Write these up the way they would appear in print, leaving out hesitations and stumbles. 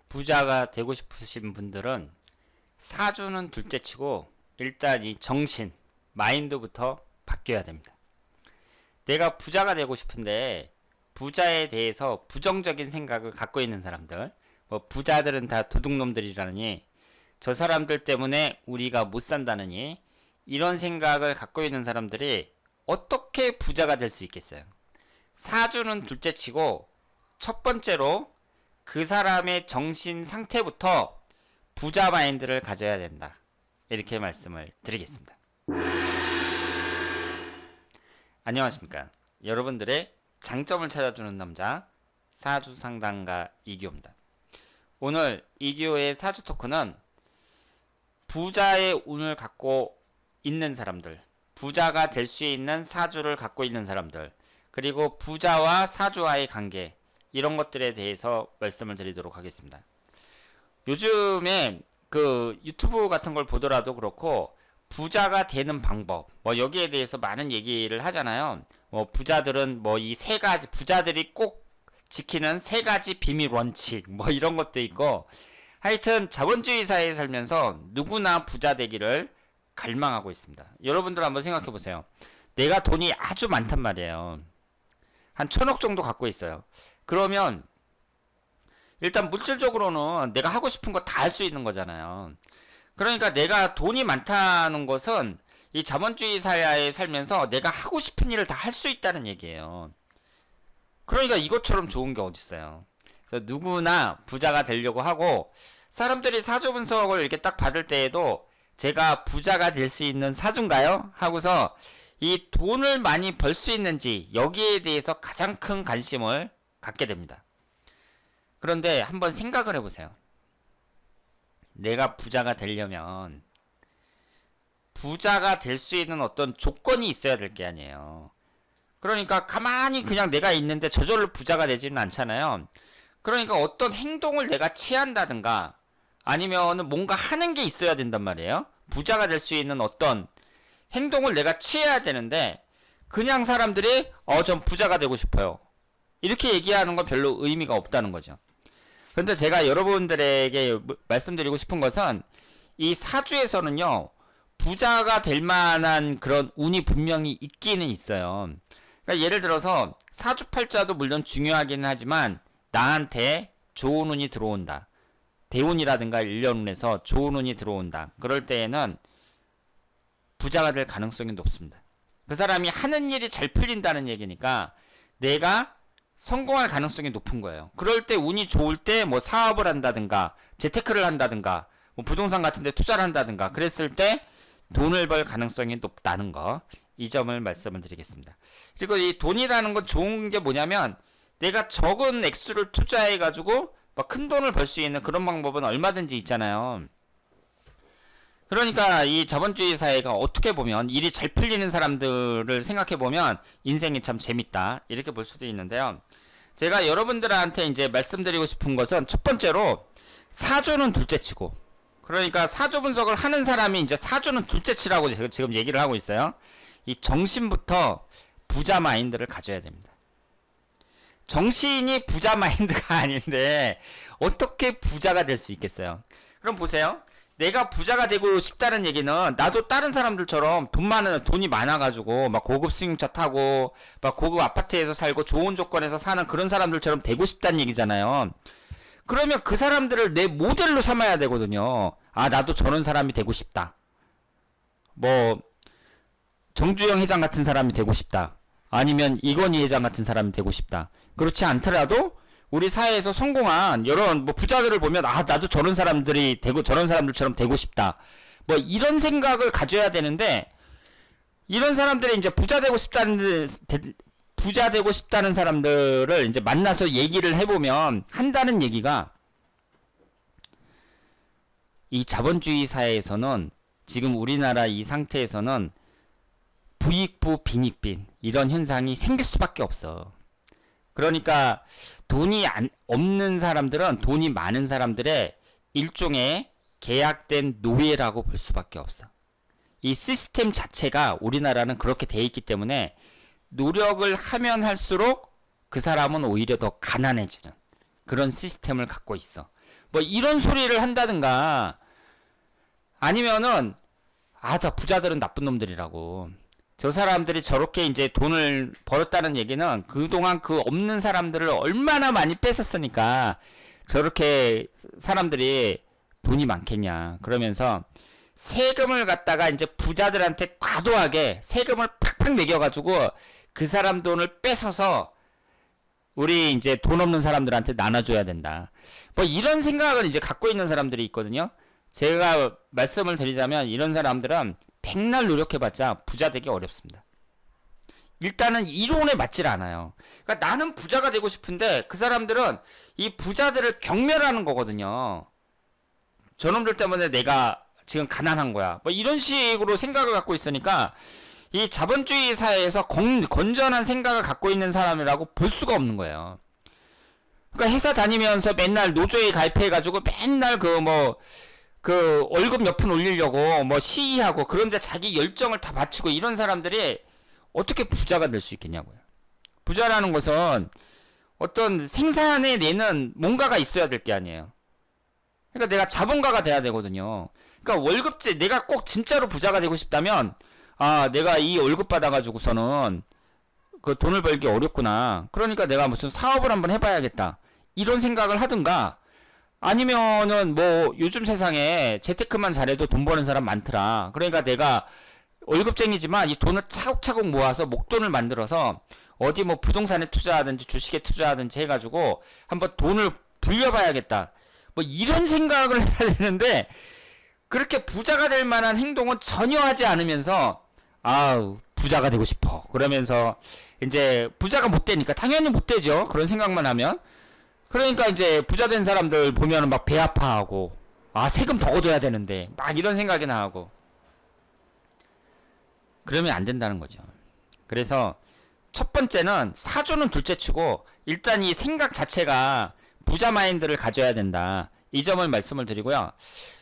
부자가 되고 싶으신 분들은 사주는 둘째치고 일단 이 정신, 마인드부터 바뀌어야 됩니다. 내가 부자가 되고 싶은데 부자에 대해서 부정적인 생각을 갖고 있는 사람들, 뭐 부자들은 다 도둑놈들이라느니, 저 사람들 때문에 우리가 못 산다느니, 이런 생각을 갖고 있는 사람들이 어떻게 부자가 될 수 있겠어요? 사주는 둘째치고 첫 번째로 그 사람의 정신 상태부터 부자 마인드를 가져야 된다. 이렇게 말씀을 드리겠습니다. 안녕하십니까. 여러분들의 장점을 찾아주는 남자 사주상담가 이기호입니다. 오늘 이기호의 사주 토크는 부자의 운을 갖고 있는 사람들, 부자가 될 수 있는 사주를 갖고 있는 사람들, 그리고 부자와 사주와의 관계, 이런 것들에 대해서 말씀을 드리도록 하겠습니다. 요즘에 그 유튜브 같은 걸 보더라도 그렇고 부자가 되는 방법, 뭐 여기에 대해서 많은 얘기를 하잖아요. 뭐 부자들은 뭐 이 세 가지, 부자들이 꼭 지키는 세 가지 비밀 원칙, 뭐 이런 것도 있고, 하여튼 자본주의 사회에 살면서 누구나 부자 되기를 갈망하고 있습니다. 여러분들 한번 생각해 보세요. 내가 돈이 아주 많단 말이에요. 한 1,000억 정도 갖고 있어요. 그러면 일단 물질적으로는 내가 하고 싶은 거 다 할 수 있는 거잖아요. 그러니까 내가 돈이 많다는 것은 이 자본주의 사회에 살면서 내가 하고 싶은 일을 다 할 수 있다는 얘기예요. 그러니까 이것처럼 좋은 게 어딨어요. 그래서 누구나 부자가 되려고 하고, 사람들이 사주 분석을 이렇게 딱 받을 때에도 제가 부자가 될 수 있는 사주인가요? 하고서 이 돈을 많이 벌 수 있는지, 여기에 대해서 가장 큰 관심을 갖게 됩니다. 그런데 한번 생각을 해보세요. 내가 부자가 되려면 부자가 될 수 있는 어떤 조건이 있어야 될 게 아니에요. 그러니까 가만히 그냥 내가 있는데 저절로 부자가 되지는 않잖아요. 그러니까 어떤 행동을 내가 취한다든가 아니면 뭔가 하는 게 있어야 된단 말이에요. 부자가 될 수 있는 어떤 행동을 내가 취해야 되는데, 그냥 사람들이 전 부자가 되고 싶어요, 이렇게 얘기하는 건 별로 의미가 없다는 거죠. 근데 제가 여러분들에게 말씀드리고 싶은 것은, 이 사주에서는요, 부자가 될 만한 그런 운이 분명히 있기는 있어요. 그러니까 예를 들어서 사주팔자도 물론 중요하기는 하지만 나한테 좋은 운이 들어온다, 대운이라든가 일련운에서 좋은 운이 들어온다, 그럴 때에는 부자가 될 가능성이 높습니다. 그 사람이 하는 일이 잘 풀린다는 얘기니까 내가 성공할 가능성이 높은 거예요. 그럴 때 운이 좋을 때 뭐 사업을 한다든가 재테크를 한다든가 뭐 부동산 같은 데 투자를 한다든가 그랬을 때 돈을 벌 가능성이 높다는 거, 이 점을 말씀을 드리겠습니다. 그리고 이 돈이라는 건 좋은 게 뭐냐면, 내가 적은 액수를 투자해 가지고 큰 돈을 벌 수 있는 그런 방법은 얼마든지 있잖아요. 그러니까 이 자본주의 사회가 어떻게 보면 일이 잘 풀리는 사람들을 생각해 보면 인생이 참 재밌다, 이렇게 볼 수도 있는데요. 제가 여러분들한테 이제 말씀드리고 싶은 것은, 첫 번째로 사주는 둘째치고, 그러니까 사주 분석을 하는 사람이 이제 사주는 둘째치라고 제가 지금 얘기를 하고 있어요. 이 정신부터 부자 마인드를 가져야 됩니다. 정신이 부자 마인드가 아닌데 어떻게 부자가 될 수 있겠어요? 그럼 보세요. 내가 부자가 되고 싶다는 얘기는, 나도 다른 사람들처럼 돈이 많아가지고 막 고급 승용차 타고 막 고급 아파트에서 살고 좋은 조건에서 사는 그런 사람들처럼 되고 싶다는 얘기잖아요. 그러면 그 사람들을 내 모델로 삼아야 되거든요. 아, 나도 저런 사람이 되고 싶다. 뭐 정주영 회장 같은 사람이 되고 싶다. 아니면 이건희 회장 같은 사람이 되고 싶다. 그렇지 않더라도 우리 사회에서 성공한 이런 뭐 부자들을 보면, 아, 나도 저런 사람들이 되고 저런 사람들처럼 되고 싶다, 뭐 이런 생각을 가져야 되는데, 이런 사람들이 이제 부자 되고 싶다는 사람들을 이제 만나서 얘기를 해보면 한다는 얘기가, 이 자본주의 사회에서는 지금 우리나라 이 상태에서는 부익부 빈익빈 이런 현상이 생길 수밖에 없어. 그러니까 돈이 없는 사람들은 돈이 많은 사람들의 일종의 계약된 노예라고 볼 수밖에 없어. 이 시스템 자체가 우리나라는 그렇게 돼 있기 때문에 노력을 하면 할수록 그 사람은 오히려 더 가난해지는 그런 시스템을 갖고 있어. 뭐 이런 소리를 한다든가 아니면은 다 부자들은 나쁜 놈들이라고. 저 사람들이 저렇게 이제 돈을 벌었다는 얘기는 그동안 그 없는 사람들을 얼마나 많이 뺏었으니까 저렇게 사람들이 돈이 많겠냐. 그러면서 세금을 갖다가 이제 부자들한테 과도하게 세금을 팍팍 매겨가지고 그 사람 돈을 뺏어서 우리 이제 돈 없는 사람들한테 나눠줘야 된다. 뭐 이런 생각을 이제 갖고 있는 사람들이 있거든요. 제가 말씀을 드리자면 이런 사람들은 백날 노력해봤자 부자 되기 어렵습니다. 일단은 이론에 맞질 않아요. 그러니까 나는 부자가 되고 싶은데 그 사람들은 이 부자들을 경멸하는 거거든요. 저놈들 때문에 내가 지금 가난한 거야. 뭐 이런 식으로 생각을 갖고 있으니까 이 자본주의 사회에서 건전한 생각을 갖고 있는 사람이라고 볼 수가 없는 거예요. 그러니까 회사 다니면서 맨날 노조에 가입해가지고 맨날 그 월급 몇 푼 올리려고 뭐 시위하고 그런데 자기 열정을 다 바치고 이런 사람들이 어떻게 부자가 될 수 있겠냐고요. 부자라는 것은 어떤 생산해 내는 뭔가가 있어야 될 게 아니에요. 그러니까 내가 자본가가 돼야 되거든요. 그러니까 월급제 내가 꼭 진짜로 부자가 되고 싶다면 내가 이 월급 받아가지고서는 그 돈을 벌기 어렵구나. 그러니까 내가 무슨 사업을 한번 해봐야겠다. 이런 생각을 하든가 아니면은 뭐 요즘 세상에 재테크만 잘해도 돈 버는 사람 많더라. 그러니까 내가 월급쟁이지만 이 돈을 차곡차곡 모아서 목돈을 만들어서 어디 뭐 부동산에 투자하든지 주식에 투자하든지 해가지고 한번 돈을 불려봐야겠다. 뭐 이런 생각을 해야 되는데 그렇게 부자가 될 만한 행동은 전혀 하지 않으면서 부자가 되고 싶어. 그러면서 이제 부자가 못 되니까 당연히 못 되죠. 그런 생각만 하면. 그러니까 이제 부자 된 사람들 보면은 막 배 아파하고 세금 더 걷어야 되는데 막 이런 생각이나 하고 그러면 안 된다는 거죠. 그래서 첫 번째는 사주는 둘째치고 일단 이 생각 자체가 부자 마인드를 가져야 된다. 이 점을 말씀을 드리고요.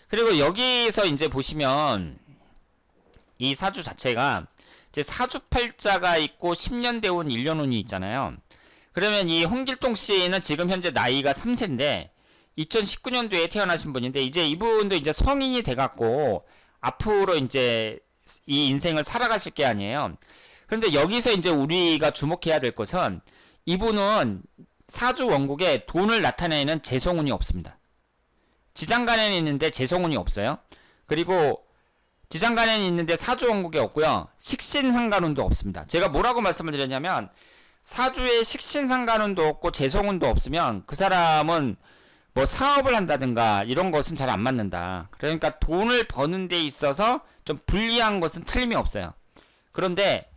그리고 여기서 이제 보시면 이 사주 자체가 이제 사주팔자가 있고 10년 대운 1년 운이 있잖아요. 그러면 이 홍길동 씨는 지금 현재 나이가 3세인데 2019년도에 태어나신 분인데 이제 이분도 이제 성인이 돼갖고 앞으로 이제 이 인생을 살아가실 게 아니에요. 그런데 여기서 이제 우리가 주목해야 될 것은 이분은 사주 원국에 돈을 나타내는 재성운이 없습니다. 지장간에는 있는데 재성운이 없어요. 그리고 지장간에는 있는데 사주 원국에 없고요. 식신상간운도 없습니다. 제가 뭐라고 말씀을 드렸냐면 사주에 식신상간운도 없고 재성운도 없으면 그 사람은 뭐 사업을 한다든가 이런 것은 잘 안 맞는다. 그러니까 돈을 버는 데 있어서 좀 불리한 것은 틀림이 없어요. 그런데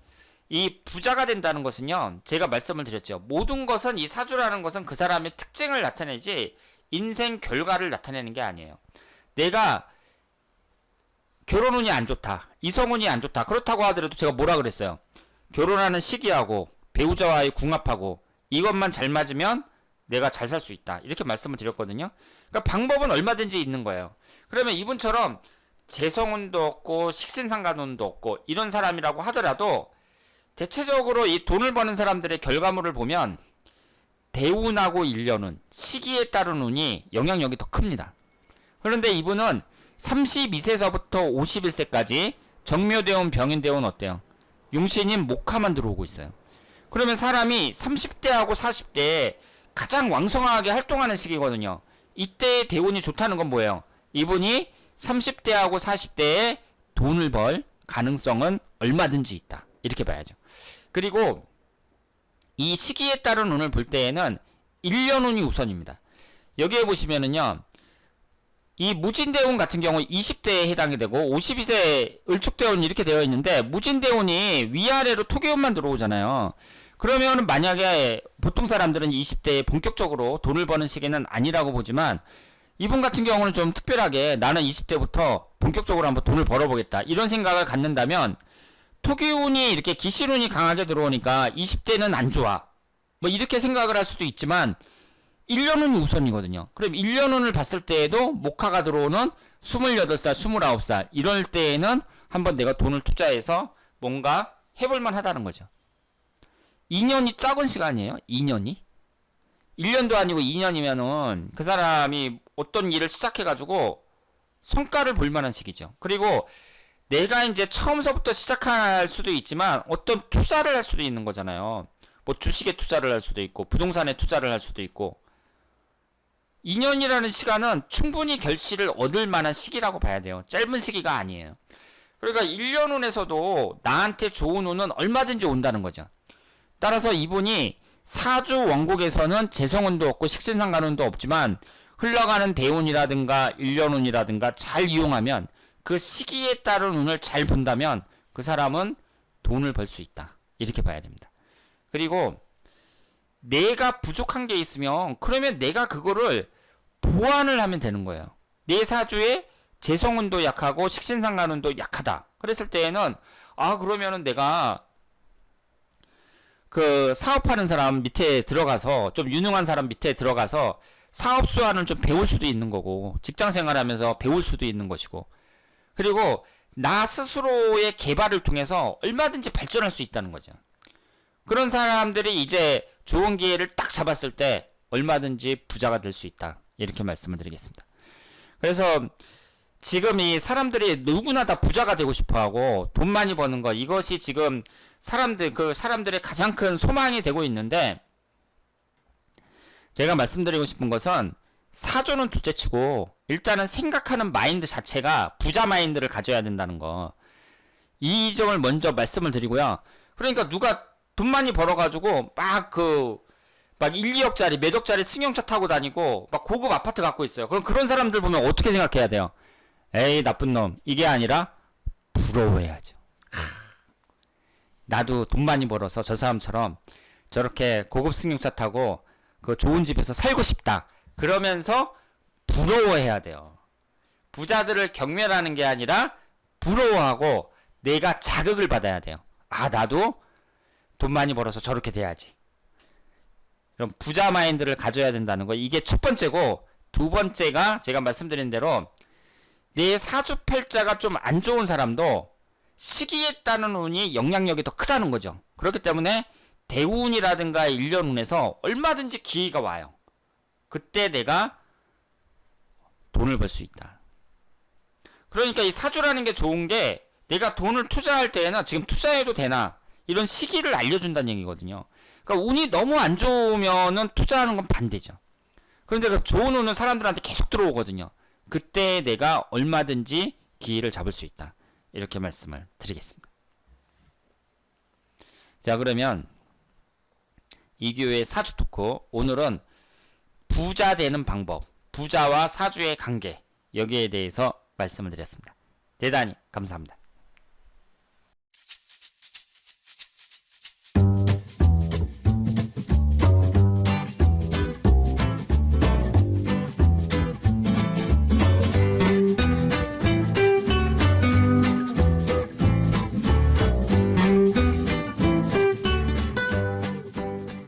이 부자가 된다는 것은요. 제가 말씀을 드렸죠. 모든 것은 이 사주라는 것은 그 사람의 특징을 나타내지 인생 결과를 나타내는 게 아니에요. 내가 결혼운이 안 좋다. 이성운이 안 좋다. 그렇다고 하더라도 제가 뭐라 그랬어요. 결혼하는 시기하고 배우자와의 궁합하고 이것만 잘 맞으면 내가 잘 살 수 있다. 이렇게 말씀을 드렸거든요. 그러니까 방법은 얼마든지 있는 거예요. 그러면 이분처럼 재성운도 없고 식신상간운도 없고 이런 사람이라고 하더라도 대체적으로 이 돈을 버는 사람들의 결과물을 보면 대운하고 일년운, 시기에 따른 운이 영향력이 더 큽니다. 그런데 이분은 32세서부터 51세까지 정묘대운, 병인대운 어때요? 용신인 목화만 들어오고 있어요. 그러면 사람이 30대하고 40대에 가장 왕성하게 활동하는 시기거든요. 이때의 대운이 좋다는 건 뭐예요? 이분이 30대하고 40대에 돈을 벌 가능성은 얼마든지 있다. 이렇게 봐야죠. 그리고 이 시기에 따른 운을 볼 때에는 1년 운이 우선입니다. 여기에 보시면은요. 이 무진대운 같은 경우 20대에 해당이 되고 52세 을축대운 이렇게 되어 있는데 무진대운이 위아래로 토기운만 들어오잖아요. 그러면 만약에 보통 사람들은 20대에 본격적으로 돈을 버는 시기는 아니라고 보지만 이분 같은 경우는 좀 특별하게 나는 20대부터 본격적으로 한번 돈을 벌어보겠다 이런 생각을 갖는다면 토기운이 이렇게 기신운이 강하게 들어오니까 20대는 안 좋아 뭐 이렇게 생각을 할 수도 있지만 1년운이 우선이거든요. 그럼 1년운을 봤을 때에도 목화가 들어오는 28살, 29살 이럴 때에는 한번 내가 돈을 투자해서 뭔가 해볼만 하다는 거죠. 2년이 작은 시간이에요. 2년이 1년도 아니고 2년이면은 그 사람이 어떤 일을 시작해가지고 성과를 볼 만한 시기죠. 그리고 내가 이제 처음서부터 시작할 수도 있지만 어떤 투자를 할 수도 있는 거잖아요. 뭐 주식에 투자를 할 수도 있고 부동산에 투자를 할 수도 있고 2년이라는 시간은 충분히 결실을 얻을 만한 시기라고 봐야 돼요. 짧은 시기가 아니에요. 그러니까 1년 운에서도 나한테 좋은 운은 얼마든지 온다는 거죠. 따라서 이분이 사주 원곡에서는 재성운도 없고 식신상간운도 없지만 흘러가는 대운이라든가 1년 운이라든가 잘 이용하면 그 시기에 따른 운을 잘 본다면 그 사람은 돈을 벌 수 있다. 이렇게 봐야 됩니다. 그리고 내가 부족한 게 있으면 그러면 내가 그거를 보완을 하면 되는 거예요. 내 사주에 재성운도 약하고 식신상간운도 약하다. 그랬을 때에는 그러면은 내가 그 사업하는 사람 밑에 들어가서 좀 유능한 사람 밑에 들어가서 사업 수완을 좀 배울 수도 있는 거고 직장 생활하면서 배울 수도 있는 것이고 그리고 나 스스로의 개발을 통해서 얼마든지 발전할 수 있다는 거죠. 그런 사람들이 이제 좋은 기회를 딱 잡았을 때 얼마든지 부자가 될 수 있다. 이렇게 말씀을 드리겠습니다. 그래서 지금 이 사람들이 누구나 다 부자가 되고 싶어 하고 돈 많이 버는 거 이것이 지금 사람들의 가장 큰 소망이 되고 있는데 제가 말씀드리고 싶은 것은 사주는 둘째치고 일단은 생각하는 마인드 자체가 부자 마인드를 가져야 된다는 거. 이 점을 먼저 말씀을 드리고요. 그러니까 누가 돈 많이 벌어가지고 막 1, 2억짜리 몇 억짜리 승용차 타고 다니고 막 고급 아파트 갖고 있어요. 그럼 그런 사람들 보면 어떻게 생각해야 돼요? 에이 나쁜 놈. 이게 아니라 부러워해야죠. 나도 돈 많이 벌어서 저 사람처럼 저렇게 고급 승용차 타고 그 좋은 집에서 살고 싶다. 그러면서 부러워해야 돼요. 부자들을 경멸하는 게 아니라 부러워하고 내가 자극을 받아야 돼요. 나도 돈 많이 벌어서 저렇게 돼야지. 그럼 부자 마인드를 가져야 된다는 거. 이게 첫 번째고 두 번째가 제가 말씀드린 대로 내 사주팔자가 좀 안 좋은 사람도 시기에 따른 운이 영향력이 더 크다는 거죠. 그렇기 때문에 대운이라든가 1년 운에서 얼마든지 기회가 와요. 그때 내가 돈을 벌 수 있다. 그러니까 이 사주라는 게 좋은 게 내가 돈을 투자할 때에는 지금 투자해도 되나 이런 시기를 알려준다는 얘기거든요. 그러니까 운이 너무 안 좋으면은 투자하는 건 반대죠. 그런데 그 좋은 운은 사람들한테 계속 들어오거든요. 그때 내가 얼마든지 기회를 잡을 수 있다. 이렇게 말씀을 드리겠습니다. 자, 그러면 이교의 사주 토크 오늘은 부자 되는 방법, 부자와 사주의 관계 여기에 대해서 말씀을 드렸습니다. 대단히 감사합니다.